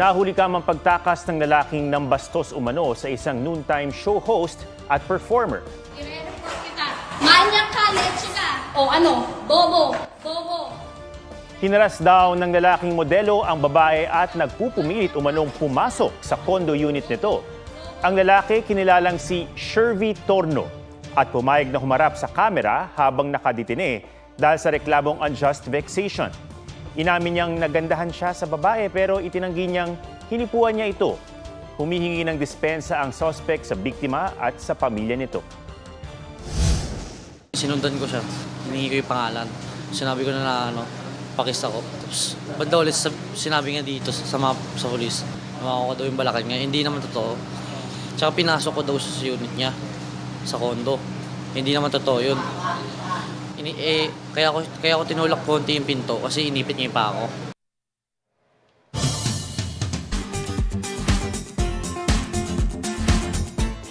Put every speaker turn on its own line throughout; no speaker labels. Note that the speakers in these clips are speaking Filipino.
Nahuli ka mang pagtakas ng lalaking nambastos umano sa isang noontime show host at performer.
I-report kita. Manyak ka, leche ka. O ano, bobo, bobo.
Hinaras daw ng lalaking modelo ang babae at nagpupumilit umanong pumasok sa condo unit nito. Ang lalaki kinilalang si Shervy Torno at pumayag na humarap sa kamera habang nakadetine dahil sa reklamong unjust vexation. Inamin niyang nagandahan siya sa babae pero itinanggi niyang hinipuan niya ito. Humihingi ng dispensa ang suspect sa biktima at sa pamilya nito.
Sinundan ko siya, hiningi ko yung pangalan. Sinabi ko na pakista ko. Tapos banda ulit sinabi niya dito sa polis. Makakuha daw yung balakad niya. Hindi naman totoo. Tsaka pinasok ko daw sa unit niya, sa condo. Hindi naman totoo yun. Kaya ko tinulak konti yung pinto kasi inipit niya pa ako.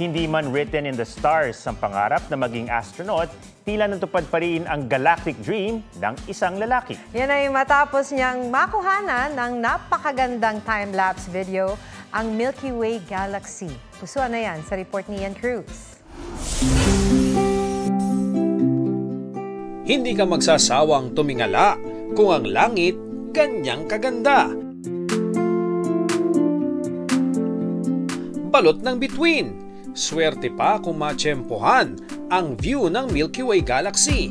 Hindi man written in the stars ang pangarap na maging astronaut, tila natupad pa rin ang galactic dream ng isang lalaki.
Yan ay matapos niyang makuhanan ng napakagandang time-lapse video ang Milky Way Galaxy. Pusuan na yan sa report ni Ian Cruz.
Hindi ka magsasawang tumingala kung ang langit ganyang kaganda. Balot ng bituin. Swerte pa kung matsyempohan ang view ng Milky Way Galaxy.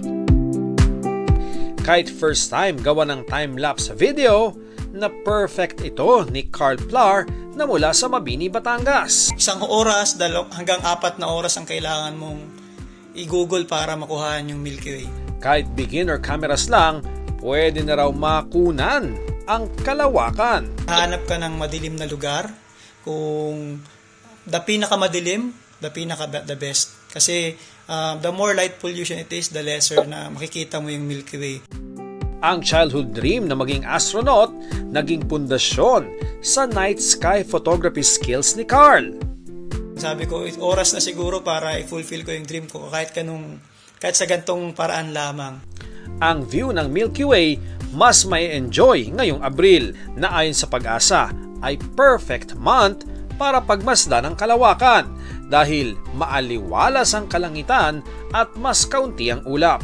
Kahit first time gawa ng time-lapse video, na perfect ito ni Carl Plar na mula sa Mabini, Batangas.
1 oras hanggang 4 na oras ang kailangan mong i-google para makuhaan yung Milky Way.
Kahit beginner cameras lang, pwede na raw makunan ang kalawakan.
Hanap ka ng madilim na lugar. Kung the pinakamadilim, the best. Kasi the more light pollution it is, the lesser na makikita mo yung Milky Way.
Ang childhood dream na maging astronaut naging pundasyon sa night sky photography skills ni Carl.
Sabi ko, oras na siguro para i-fulfill ko yung dream ko kahit sa gantong paraan lamang.
Ang view ng Milky Way mas may enjoy ngayong Abril na ayon sa Pag-asa ay perfect month para pagmasdan ng kalawakan dahil maaliwalas ang kalangitan at mas kaunti ang ulap.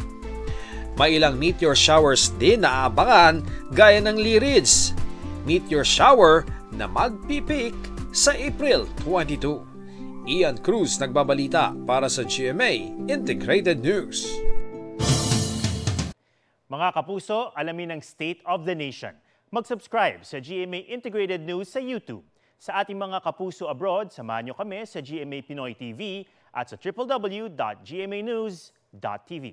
May ilang meteor showers din na aabangan gaya ng Lyrids, meteor shower na magpipik sa April 22. Ian Cruz nagbabalita para sa GMA Integrated News.
Mga kapuso, alamin ang State of the Nation. Mag-subscribe sa GMA Integrated News sa YouTube. Sa ating mga kapuso abroad, samahan niyo kami sa GMA Pinoy TV at sa www.gmanews.tv.